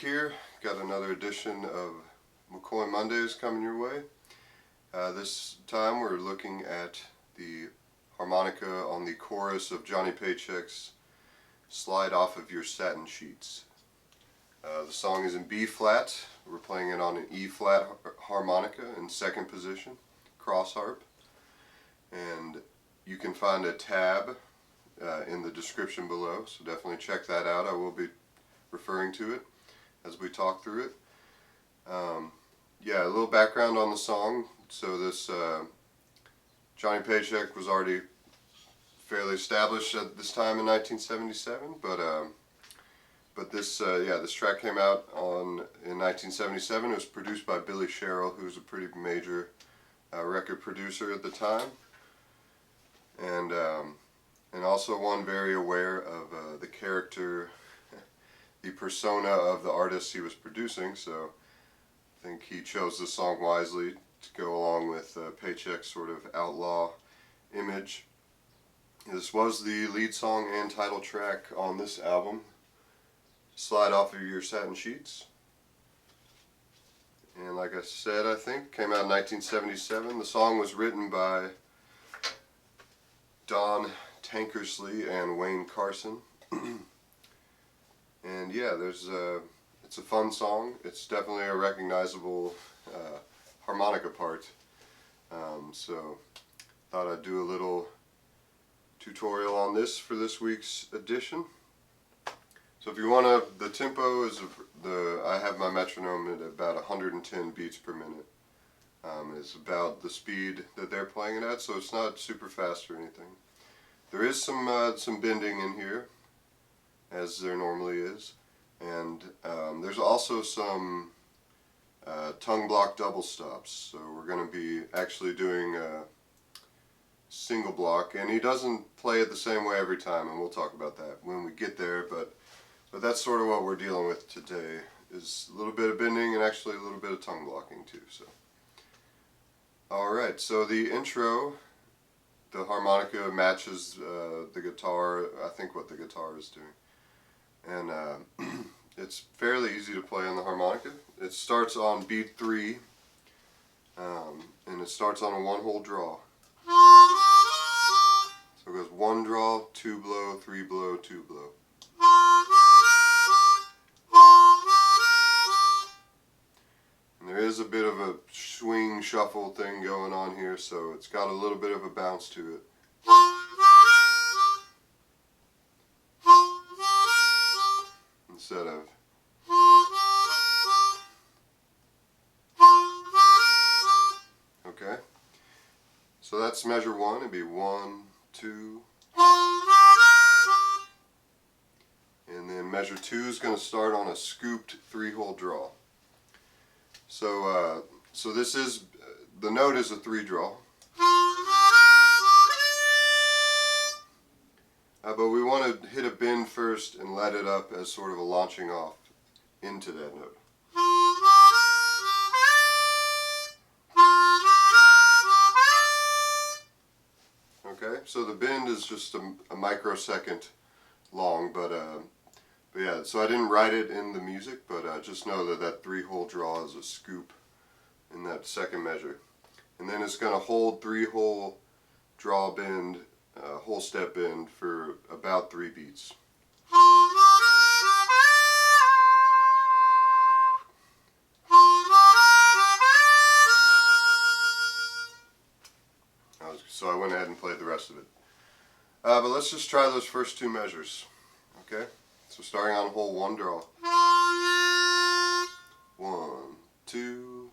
here. Got another edition of McCoy Mondays coming your way. This time we're looking at the harmonica on the chorus of Johnny Paycheck's Slide Off of Your Satin Sheets. The song is in B flat. We're playing it on an E flat harmonica in second position, cross harp. And you can find a tab in the description below, so definitely check that out. I will be referring to it as we talk through it. Yeah, a little background on the song. So this Johnny Paycheck was already fairly established at this time in 1977, but this this track came out in 1977. It was produced by Billy Sherrill, who's a pretty major record producer at the time, and also one very aware of the character, the persona of the artist he was producing. So I think he chose this song wisely to go along with Paycheck's sort of outlaw image. This was the lead song and title track on this album, Slide Off of Your Satin Sheets. And like I said, I think came out in 1977. The song was written by Don Tankersley and Wayne Carson. And yeah, it's a fun song. It's definitely a recognizable harmonica part. So thought I'd do a little tutorial on this for this week's edition. So if you want to, the tempo is I have my metronome at about 110 beats per minute. It's about the speed that they're playing it at, so it's not super fast or anything. There is some bending in here, as there normally is, and there's also some tongue block double stops. So we're going to be actually doing single block, and he doesn't play it the same way every time, and we'll talk about that when we get there, but that's sort of what we're dealing with today, is a little bit of bending and actually a little bit of tongue blocking too. So alright, so the intro, the harmonica matches the guitar, I think what the guitar is doing, and it's fairly easy to play on the harmonica. It starts on beat 3, and it starts on a one-hole draw. So it goes 1 draw, 2 blow, 3 blow, 2 blow. And there is a bit of a swing shuffle thing going on here, so it's got a little bit of a bounce to it. Instead of okay. So that's measure 1. It'd be 1, 2, and then measure 2 is going to start on a scooped 3-hole draw. So so this is, the note is a 3 draw, but we want to hit a bend first and let it up as sort of a launching off into that note. Okay, so the bend is just a microsecond long, but yeah, so I didn't write it in the music, but just know that 3-hole draw is a scoop in that second measure. And then it's going to hold 3-hole draw bend, whole step bend for about 3 beats. So I went ahead and played the rest of it. But let's just try those first 2 measures. Okay? So starting on hole 1 draw. 1, 2.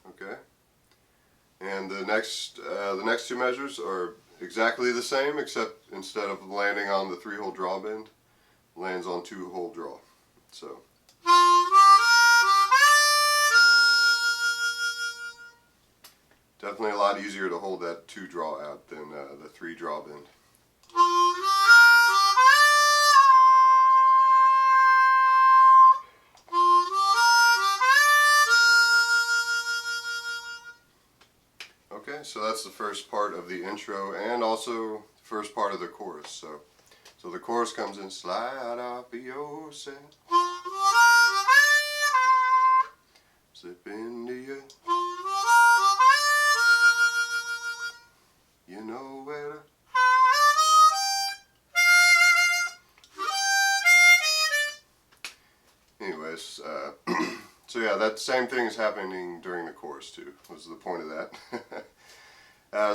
Okay? And the next 2 measures are exactly the same, except instead of landing on the 3-hole draw bend, lands on 2-hole draw. So definitely a lot easier to hold that 2 draw out than the 3 draw bend. Okay, so that's the first part of the intro and also first part of the chorus. So the chorus comes in, slide off your set, slip into you, you know where to. Anyways, so yeah, that same thing is happening during the chorus too, was the point of that.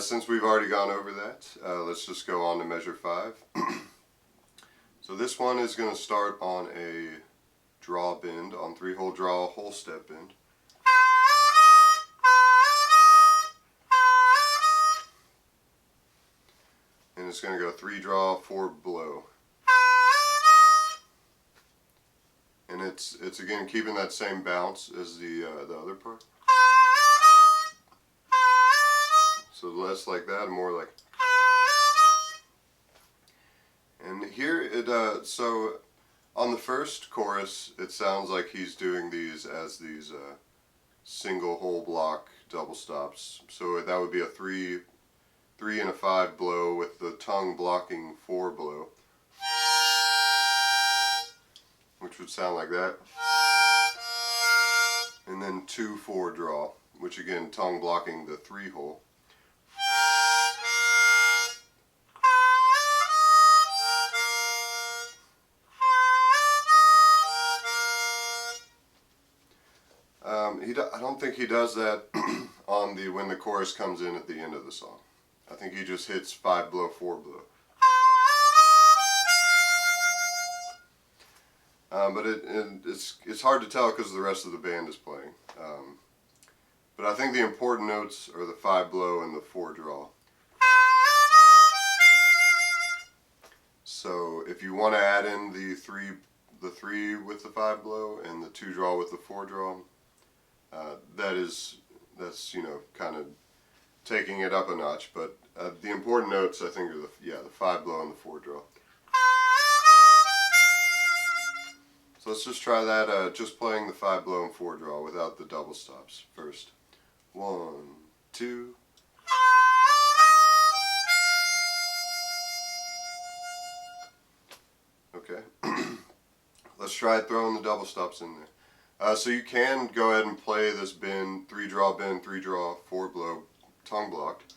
Since we've already gone over that, let's just go on to measure 5. So this one is going to start on a draw bend, on 3-hole draw, whole step bend. And it's going to go 3 draw, 4 blow. And it's again keeping that same bounce as the other part. So less like that, more like. And here it so on the first chorus it sounds like he's doing these as these single whole block double stops. So that would be a 3 and a 5 blow with the tongue blocking 4 blow, which would sound like that. And then 2-4 draw, which again tongue blocking the 3-hole. I don't think he does that on when the chorus comes in at the end of the song. I think he just hits 5 blow, 4 blow. But it's hard to tell because the rest of the band is playing. But I think the important notes are the 5 blow and the 4 draw. So if you want to add in the 3 with the 5 blow and the 2 draw with the 4 draw, that's you know, kind of taking it up a notch. But the important notes I think are the 5 blow and the 4 draw. So let's just try that, just playing the 5 blow and 4 draw without the double stops first. 1, 2. Okay. Let's try throwing the double stops in there. So you can go ahead and play this bend, 3 draw bend, 3 draw, 4 blow, tongue blocked.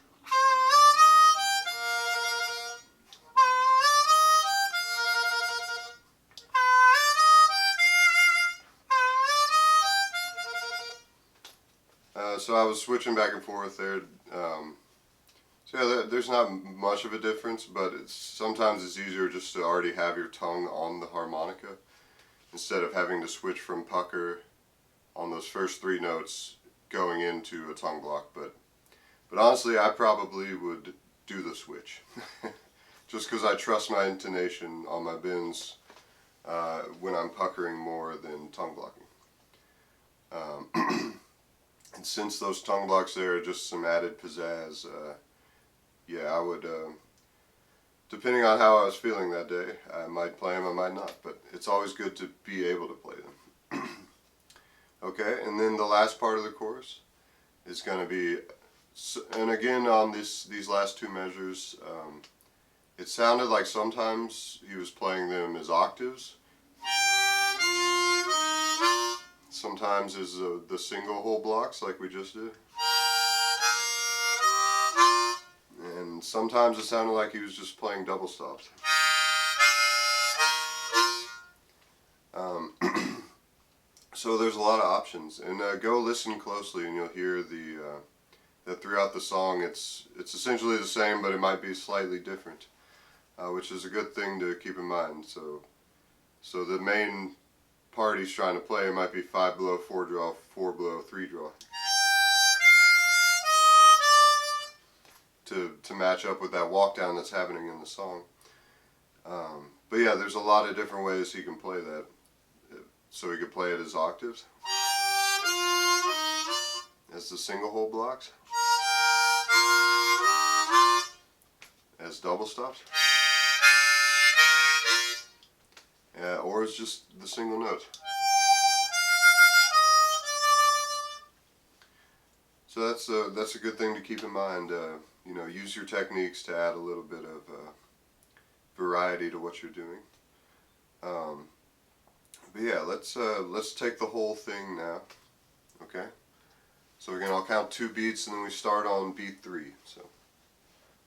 So I was switching back and forth there. So yeah, there's not much of a difference, but sometimes it's easier just to already have your tongue on the harmonica instead of having to switch from pucker on those first 3 notes going into a tongue block. But honestly, I probably would do the switch just because I trust my intonation on my bends when I'm puckering more than tongue blocking. And since those tongue blocks there are just some added pizzazz, yeah, I would, depending on how I was feeling that day, I might play them, I might not, but it's always good to be able to play them. Okay, and then the last part of the chorus is going to be, and again on these last 2 measures, it sounded like sometimes he was playing them as octaves. Sometimes is the single hole blocks like we just did. And sometimes it sounded like he was just playing double stops. So there's a lot of options, and go listen closely and you'll hear that throughout the song it's essentially the same, but it might be slightly different, which is a good thing to keep in mind. So the main part he's trying to play might be 5 blow, 4 draw, 4 blow, 3 draw, to match up with that walk down that's happening in the song. But yeah, there's a lot of different ways he can play that. So he could play it as octaves, as the single hole blocks, as double stops, or as just the single notes. So that's a good thing to keep in mind. You know, use your techniques to add a little bit of variety to what you're doing. But yeah, let's take the whole thing now. Okay. So again, I'll count 2 beats and then we start on beat 3. So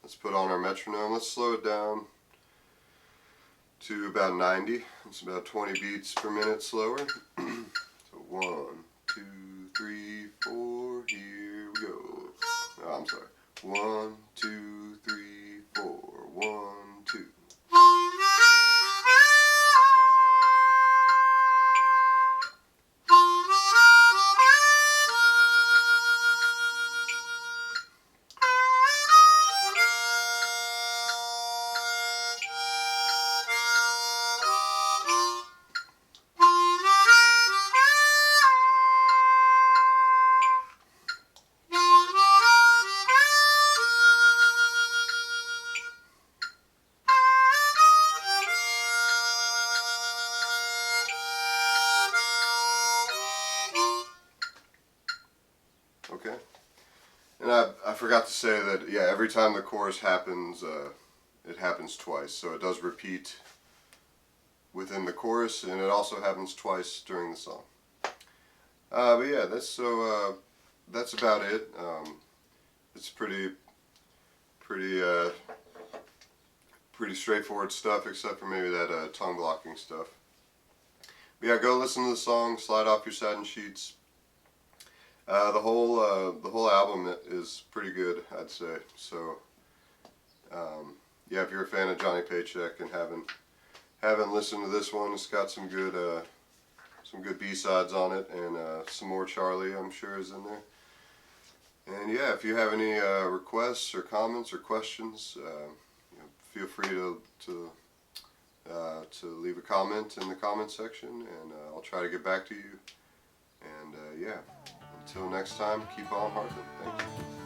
let's put on our metronome. Let's slow it down to about 90. It's about 20 beats per minute slower. So 1, 2, 3, 4. Here we go. Oh, I'm sorry. 1, 2, 3, 4. 1, 2. Okay. And I forgot to say that, yeah, every time the chorus happens, it happens twice. So it does repeat within the chorus, and it also happens twice during the song. But yeah, that's about it. It's pretty straightforward stuff, except for maybe that tongue blocking stuff. But yeah, go listen to the song, Slide Off Your Satin Sheets. The whole album is pretty good, I'd say. So yeah, if you're a fan of Johnny Paycheck and haven't listened to this one, it's got some good B-sides on it, and some more Charlie, I'm sure, is in there. And yeah, if you have any requests or comments or questions, you know, feel free to leave a comment in the comment section, and I'll try to get back to you. And yeah, until next time, keep on harping. Thank you.